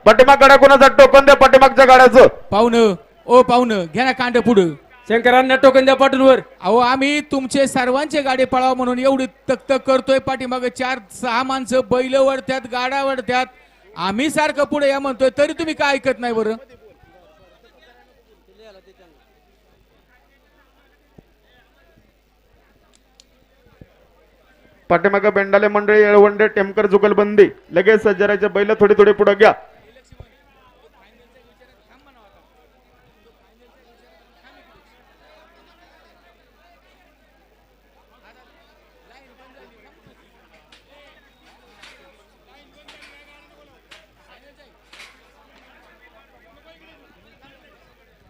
पाठीमाग गाड्या कोणाचा टोकन द्या पाठीमागच्या गाड्याचं. पाहुणं घ्या ना कांड पुढं. शंकरांना टोकन द्या पाटूलवर. अहो आम्ही तुमचे सर्वांचे गाडे पळावा म्हणून एवढी तक करतोय. पाठीमागे 4-6 माणसं बैल वडत्यात गाडा वडत्यात. आम्ही सारखं पुढे या म्हणतोय तरी तुम्ही काय ऐकत नाही बरं. पाठीमाग बेंडाले मंडळी येळवंडे टेमकर जुगलबंदी लगेच सज्जराचे बैल थोडे थोडे पुढे घ्या.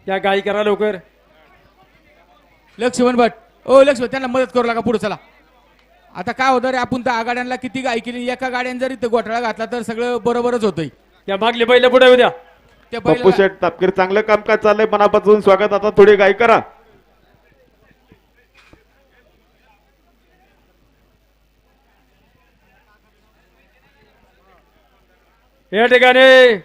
या गाई करा लवकर. लक्ष्मण भट लक्ष्मण त्यांना मदत करू लागा पुढे चला. आता काय होतं रे आपण तर आगाड्यांना किती गाय केली एका गाड्याने जरी घोटाळा घातला तर सगळं बरोबरच होतंय. या मागले बैल पुढे उद्या. त्या पप्पू शेठ तापकीर चांगलं कामकाज चाललंय मनापासून स्वागत. आता थोडी गाय करा. या ठिकाणी